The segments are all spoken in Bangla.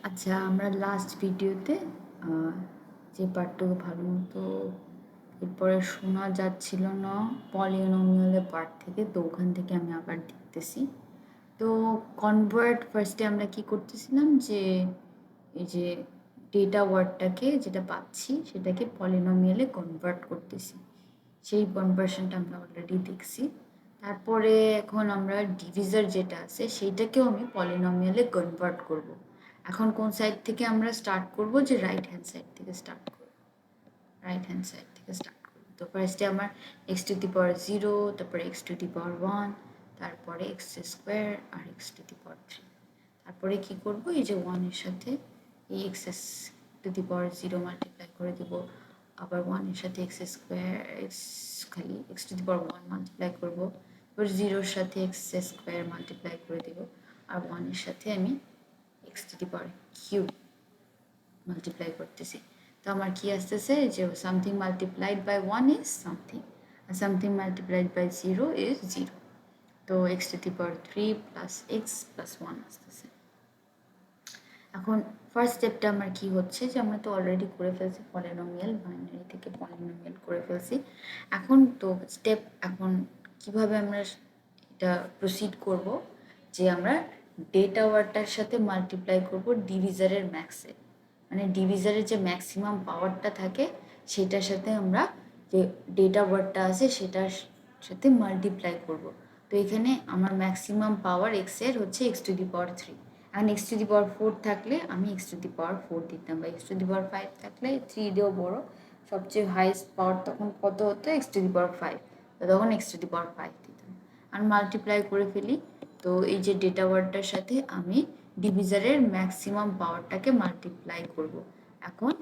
আচ্ছা, আমরা লাস্ট ভিডিওতে যে পার্টটুকু ভালো মতো এরপরে শোনা যাচ্ছিল না পলিনোমিয়ালের পার্ট থেকে, তো ওখান থেকে আমি আবার দেখতেছি। তো কনভার্ট ফার্স্টে আমরা কি করতেছিলাম যে এই যে ডেটা ওয়ার্ডটাকে যেটা পাচ্ছি সেটাকে পলিনোমিয়ালে কনভার্ট করতেছি। সেই কনভার্সনটা আমরা অলরেডি দেখছি। তারপরে এখন আমরা ডিভিজার যেটা আছে সেইটাকেও আমি পলিনোমিয়ালে কনভার্ট করব। এখন কোন সাইড থেকে আমরা স্টার্ট করব? যে রাইট হ্যান্ড সাইড থেকে স্টার্ট করব। রাইট হ্যান্ড সাইড থেকে স্টার্ট করব। তো ফার্স্টে আমার এক্স টু দি পাওয়ার 0, তারপরে এক্স টু দি পাওয়ার 1, তারপরে এক্স স্কোয়ার আর এক্স টু দি পাওয়ার 3। তারপরে কি করব? এই যে 1 এর সাথে এই x to the power 0 multiply করে দেব, আবার 1 এর সাথে এক্স স্কোয়ার খালি x to the power 1 multiply করব, এবার 0 এর সাথে এক্স স্কোয়ার মাল্টিপ্লাই করে দেব, আর 1 এর সাথে আমি x to the power cube multiply করতেছি। তো আমার কি আসতেছে যে something multiplied by 1 is something, আর সামথিং মাল্টিপ্লাইড বাই 0 ইজ 0। তো x to the power 3 plus x plus 1 আসতেছে। এখন ফার্স্ট স্টেপটা আমার কি হচ্ছে যে আমরা তো অলরেডি করে ফেলছি পলিনোমিয়াল, বাইনারি থেকে পলিনোমিয়াল করে ফেলছি। এখন তো স্টেপ এখন কিভাবে আমরা এটা প্রসিড করব যে আমরা ডেটা ওয়ার্ডটার সাথে মাল্টিপ্লাই করব ডিভিজারের ম্যাক্সে, মানে ডিভিজারের যে ম্যাক্সিমাম পাওয়ারটা থাকে সেটার সাথে আমরা যে ডেটা ওয়ার্ডটা আছে সেটার সাথে মাল্টিপ্লাই করব। তো এখানে আমার ম্যাক্সিমাম পাওয়ার এক্সের হচ্ছে এক্স টু দি পাওয়ার 3। এখন এক্স টু দি পাওয়ার 4 থাকলে আমি এক্স টু দি পাওয়ার 4 দিতাম, বা এক্স টু দি পাওয়ার 5 থাকলে 3 দিয়েও বড়, সবচেয়ে হাইস্ট পাওয়ার তখন কত হতো? এক্স টু দি পাওয়ার 5, তো তখন এক্স টু দি পাওয়ার 5 দিতাম। আর মাল্টিপ্লাই করে ফেলি। তো এই যে ডেটা ওয়ার্ডটার সাথে আমি ডিভিজারের ম্যাক্সিমাম পাওয়ারটাকে মাল্টিপ্লাই করব। এখন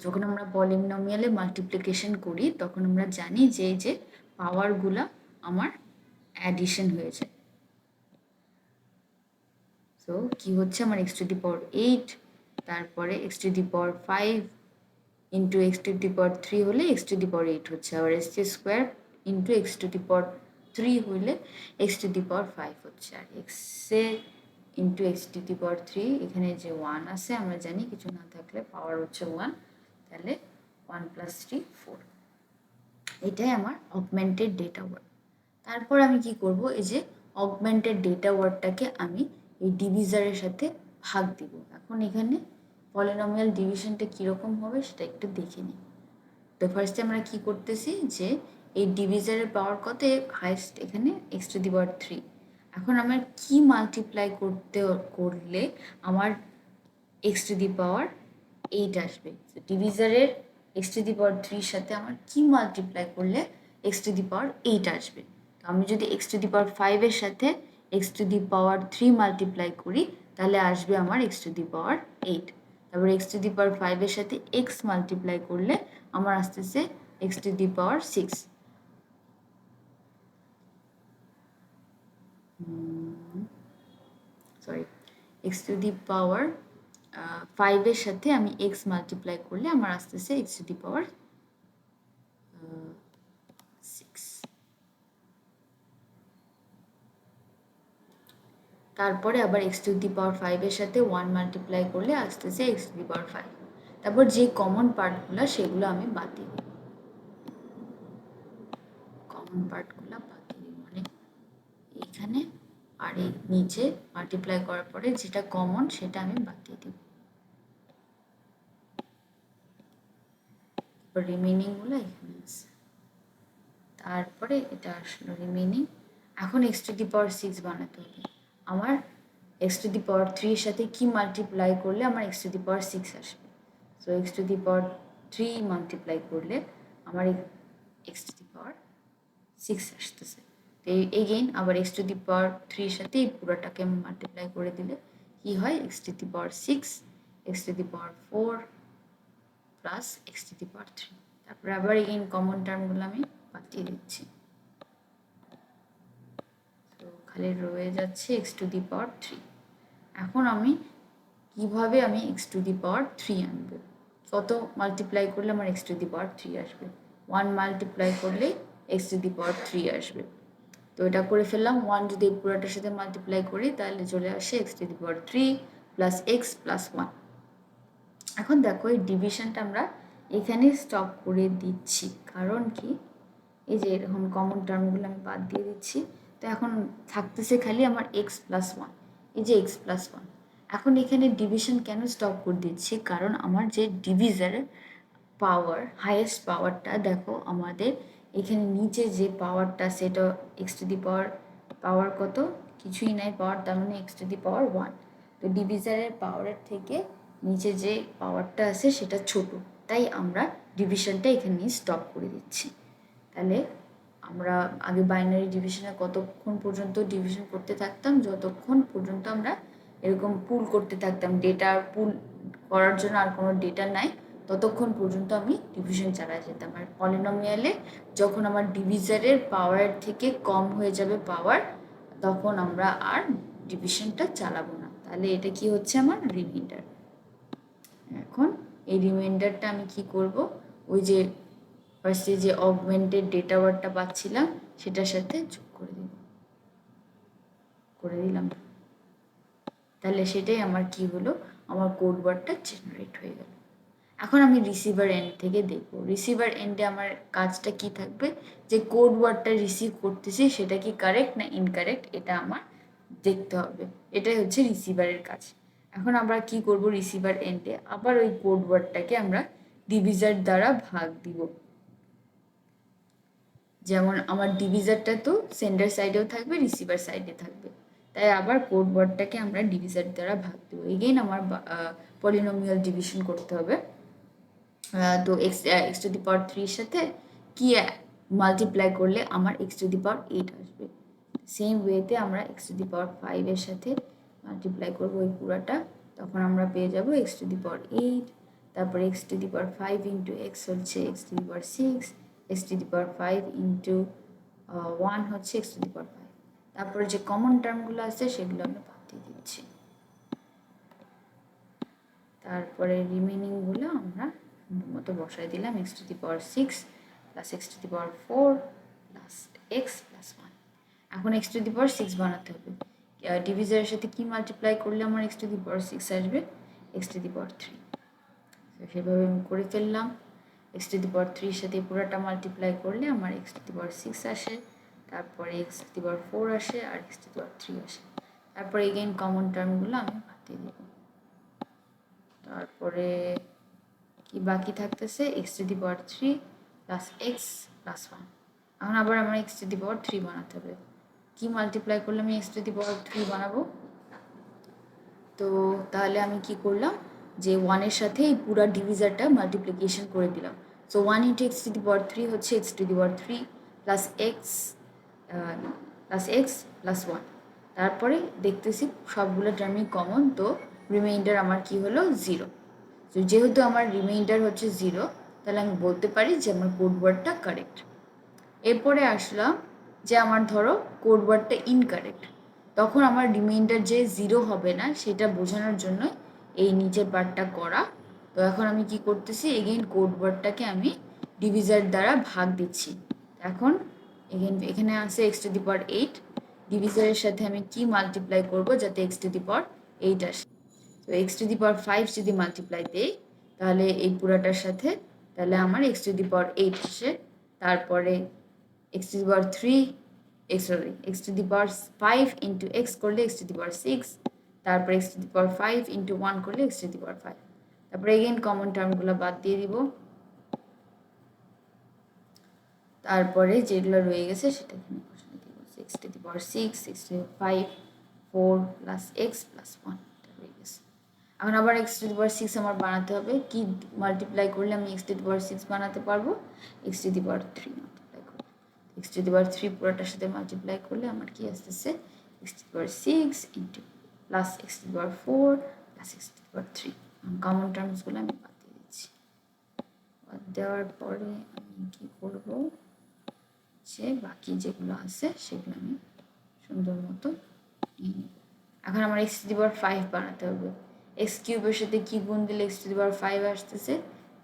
যখন আমরা পলিনোমিয়ালে মাল্টিপ্লিকেশন করি তখন আমরা জানি যে এই যে পাওয়ারগুলা আমার অ্যাডিশন হয়ে যায়। সো কি হচ্ছে আমার এক্স টু দি পাওয়ার 8, তারপরে x to the power 5 into x to the power 3 হলে এক্স টু দি পাওয়ার 8 হচ্ছে, আবার x square into x to the power 3 হইলে এক্স টু দি পাওয়ার 5 হচ্ছে, আর এক্সে into x to the power 3 এখানে যে 1 আছে আমরা জানি কিছু না থাকলে পাওয়ার হচ্ছে 1, তাহলে 1 প্লাস 3 4। এটাই আমার অগমেন্টেড ডেটা ওয়ার্ড। তারপর আমি কি করব? এই যে অগমেন্টেড ডেটা ওয়ার্ডটাকে আমি এই ডিভিজারের সাথে ভাগ দিব। এখন এখানে পলিনোমিয়াল ডিভিশনটা কীরকম হবে সেটা একটু দেখে নিই। তো ফার্স্টে আমরা কি করতেছি যে এই ডিভিজারের পাওয়ার কত? হাইস্ট এখানে এক্স টু দি পাওয়ার 3। এখন আমার কি মাল্টিপ্লাই করলে আমার এক্স টু দি পাওয়ার 8 আসবে? ডিভিজারের এক্স টু দি পাওয়ার 3 সাথে আমার কি মাল্টিপ্লাই করলে এক্স টু দি পাওয়ার 8 আসবে? তো আমি যদি এক্স টু দি পাওয়ার 5 এর সাথে x to the power 3 multiply করি তাহলে আসবে আমার এক্স টু দি পাওয়ার 8। তারপর এক্স টু দি পাওয়ার 5 এর সাথে এক্স মাল্টিপ্লাই করলে আমার আসতেছে x to the power 6। Sorry, x to the power 5 এর সাথে আমি এক্স মাল্টিপ্লাই করলে আমার আসতেছে এক্স টু দি পাওয়ার 6। তারপরে আবার এক্স টু দি পাওয়ার 5 এর সাথে 1 মাল্টিপ্লাই করলে আসতেছে এক্স টু দি পাওয়ার 5। তারপর যে কমন পার্টগুলো সেগুলো আমি বাদ দিই, কমন পার্টগুলো বাদ দিই মানে এখানে আর এই নিচে মাল্টিপ্লাই করার পরে যেটা কমন সেটা আমি বাদ দিয়ে দিব। তারপর রিমেনিংগুলো এখানে আছে, তারপরে এটা আসলো রিমেনিং। এখন এক্স টু দি পাওয়ার 6 বানাতে হবে। আমার এক্স টু দি পাওয়ার 3 এর সাথে কি মাল্টিপ্লাই করলে আমার এক্স টু দি পাওয়ার 6 আসবে? So x to the power 3 multiply করলে আমার এক্স টু দি পাওয়ার 6 আসতেছে। তো এগেইন আবার এক্স টু দি পাওয়ার 3 এর সাথে এই পুরোটাকে আমি মাল্টিপ্লাই করে দিলে কি হয়? X to the power 6, x to the power 4 plus x to the power 3। তারপরে আবার এগেইন কমন টার্মগুলো আমি বাদ দিয়ে দিচ্ছি। তো খালি রয়ে যাচ্ছে এক্স টু দি পাওয়ার 3। এখন আমি কিভাবে আমি এক্স টু দি পাওয়ার 3 আনবো? কত মাল্টিপ্লাই করলে আমার এক্স টু দি পাওয়ার 3 আসবে? 1 মাল্টিপ্লাই করলেই এক্স টু দি পাওয়ার 3 আসবে। তো এটা করে ফেললাম। 1 যদি এই পুরোটার সাথে মাল্টিপ্লাই করি তাহলে চলে আসে x to the power 3 plus x plus one. এখন দেখো এই ডিভিশনটা আমরা এখানে স্টপ করে দিচ্ছি, কারণ কি এই যে এরকম কমন টার্মগুলো আমি বাদ দিয়ে দিচ্ছি। তো এখন থাকতেছে খালি আমার এক্স প্লাস ওয়ান, এই যে এক্স প্লাস ওয়ান। এখন এখানে ডিভিশন কেন স্টপ করে দিচ্ছি, কারণ আমার যে ডিভিজারের পাওয়ার, হাইয়েস্ট পাওয়ারটা দেখো আমাদের এখানে নিচে যে পাওয়ারটা সেটা এক্স টু দি পাওয়ার, পাওয়ার কত, কিছুই নাই পাওয়ার, তার মানে x to the power one. তো ডিভিজারের পাওয়ারের থেকে নিচে যে পাওয়ারটা আছে সেটা ছোট, তাই আমরা ডিভিশনটা এখানে স্টপ করে দিচ্ছি। তাহলে আমরা আগে বাইনারি ডিভিশনে কতক্ষণ পর্যন্ত ডিভিশন করতে থাকতাম, যতক্ষণ পর্যন্ত আমরা এরকম পুল করতে থাকতাম, ডেটা পুল করার জন্য আর কোনো ডেটা নাই, ততক্ষণ পর্যন্ত আমি ডিভিশন চালিয়ে যেতাম। আর পলিনোমিয়ালে যখন আমার ডিভিজারের পাওয়ারের থেকে কম হয়ে যাবে পাওয়ার, তখন আমরা আর ডিভিশনটা চালাবো না। তাহলে এটা কি হচ্ছে আমার রিমাইন্ডার। এখন এই রিমাইন্ডারটা আমি কি করব, ওই যে ফার্স্টে যে অগমেন্টেড ডেটা ওয়ার্ডটা পাচ্ছিলাম সেটার সাথে যোগ করে দিলাম। তাহলে সেটাই আমার কি হলো, আমার কোড ওয়ার্ডটা জেনারেট হয়ে গেল। এখন আমি রিসিভার এন্ড থেকে দেখব, রিসিভার এন্ডে আমার কাজটা কি থাকবে, যে কোড ওয়ার্ডটা রিসিভ করতেছি সেটা কি কারেক্ট না ইনকারেক্ট, এটা আমার দেখতে হবে। এটাই হচ্ছে রিসিভারের কাজ। এখন আমরা কি করব, রিসিভার এন্ডে আবার ওই কোড ওয়ার্ডটাকে আমরা ডিভিজার দ্বারা ভাগ দিব। যেমন আমার ডিভিজারটা তো সেন্ডার সাইডেও থাকবে, রিসিভার সাইডে থাকবে, তাই আবার কোড ওয়ার্ডটাকে আমরা ডিভিজার দ্বারা ভাগ দেবো। এগেইন আমার পলিনোমিয়াল ডিভিশন করতে হবে। তো এক্স টু দি পাওয়ার 3 সাথে কি মাল্টিপ্লাই করলে আমার এক্স টু দি পাওয়ার 8 আসবে। সেম ওয়েতে আমরা এক্স টু দি পাওয়ার 5 এর সাথে মাল্টিপ্লাই করবো ওই পুরাটা, তখন আমরা পেয়ে যাব এক্স টু দি পাওয়ার 8। তারপরে x to the power 5 into x হচ্ছে x to the power 6, x to the power 5 into 1 হচ্ছে এক্স টু দি পাওয়ার 5। তারপরে যে কমন টার্মগুলো আছে সেগুলো আমরা বাদ দিয়ে দিচ্ছি। তারপরে রিমেনিংগুলো আমরা মতো বসাই দিলাম, x to the power 6 plus x to the power 4 plus x plus 1। এখন এক্স টু দি পাওয়ার 6 বানাতে হবে। ডিভিজারের সাথে কি মাল্টিপ্লাই করলে আমার এক্স টু দি পাওয়ার 6 আসবে, এক্স টু দি পাওয়ার 3। সেভাবে আমি করে ফেললাম। এক্স টু দি পাওয়ার 3 এর সাথে পুরোটা মাল্টিপ্লাই করলে আমার এক্স টু দি পাওয়ার 6 আসে, তারপরে এক্স টু দি পাওয়ার 4 আসে, আর এক্স টু দি পাওয়ার 3 আসে। তারপরে এগেইন কমন টার্মগুলো আমি বাদ দিয়ে দেবো। তারপরে কি বাকি থাকতেছে, x to the power 3 plus x plus 1। এখন আবার আমার এক্স টু দি পাওয়ার 3 বানাতে হবে। কি মাল্টিপ্লাই করলে আমি এক্স টু দি পাওয়ার 3 বানাবো, তো তাহলে আমি কি করলাম, যে 1-এর সাথে এই পুরো ডিভিজারটা মাল্টিপ্লিকেশন করে দিলাম। So 1 into x to the power 3 হচ্ছে x to the power 3 plus x plus 1। তারপরে দেখতেছি সবগুলো টার্মই কমন, তো রিমাইন্ডার আমার কি হলো 0। তো যেহেতু আমার রিমাইন্ডার হচ্ছে 0, তাহলে আমি বলতে পারি যে আমার কোড ওয়ার্ডটা কারেক্ট। এরপরে আসলাম যে আমার ধরো কোড ওয়ার্ডটা ইনকারেক্ট, তখন আমার রিমাইন্ডার যে 0 হবে না সেটা বোঝানোর জন্য এই নিচের পার্টটা করা। তো এখন আমি কি করতেছি, এগেইন কোড ওয়ার্ডটাকে আমি ডিভিজার দ্বারা ভাগ দিচ্ছি। এখন এখানে আছে এক্স টু দি পাওয়ার 8, ডিভিজারের সাথে আমি কি মাল্টিপ্লাই করব যাতে এক্স টু দি পাওয়ার 8 আসে। তো এক্স টু দি পাওয়ার 5 যদি মাল্টিপ্লাই দেই তাহলে এই পুরাটার সাথে, তাহলে আমার এক্স টু দি পাওয়ার 8 আসে। তারপরে x to the power 3 x to the power 5 into x করলে এক্স টু দি পাওয়ার 6, তারপরে x to the power 5 into 1 করলে এক্স টু দি পাওয়ার 5। তারপরে এগেইন কমন টার্মগুলো বাদ দিয়ে দিব। তারপরে যেগুলো রয়ে গেছে সেটা এখানে বসাই দিব, x to the power 6, x to the power 5, 4 plus x plus 1 রয়ে গেছে। এখন আবার এক্স টু দি পাওয়ার 6 আমার বানাতে হবে। কি মাল্টিপ্লাই করলে আমি এক্স টু দি পাওয়ার 6 বানাতে পারবো, x to the power 3 multiply করলে। এক্স টু দি পাওয়ার 3 পুরোটার সাথে মাল্টিপ্লাই করলে আমার কি আসতেছে, x to the power 6 into plus x to the power 4 plus x to the power 3। Common টার্মসগুলো আমি বাদ দিয়ে দিচ্ছি। বাদ দেওয়ার পরে আমি কি করব, যে বাকি যেগুলো আছে সেগুলো আমি সুন্দর মতো নিয়ে নেব। এখন আমার এক্স টু দি পাওয়ার 5 বানাতে হবে। এক্স কিউবের সাথে কি গুণ দিলে এক্স টু দি পাওয়ার 5 আসতেছে,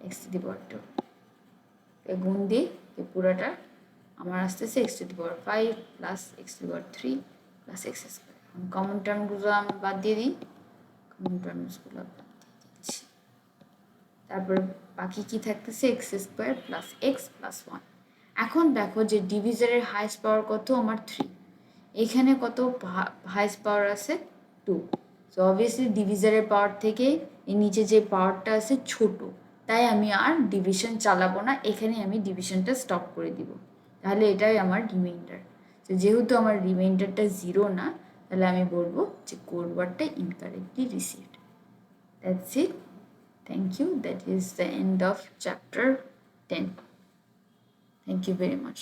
এক্স টু দি পাওয়ার 2 গুণ দিয়ে পুরোটা আমার আসতেছে x to the power 5 plus x to the power 3 plus x square. Common টার্মগুলো আমি বাদ দিয়ে দিই। টার্মসগুলো দিচ্ছি। তারপর বাকি কি থাকতেছে x square plus x plus one. এখন দেখো যে ডিভিজারের হাইস্ট পাওয়ার কত আমার 3, এখানে কত হাইস্ট পাওয়ার আছে 2। সো অবভিয়াসলি ডিভিজারের পাওয়ার থেকে এর নিচে যে পাওয়ারটা আছে ছোট, তাই আমি আর ডিভিশন চালাবো না, এখানে আমি ডিভিশনটা স্টপ করে দিব। তাহলে এটাই আমার রিমাইন্ডার। তো যেহেতু আমার রিমাইন্ডারটা 0 না, তাহলে আমি বলবো যে কোড ওয়ার্ডটা incorrectly received. That's it. Thank you. That is the end of chapter 10. Thank you very much.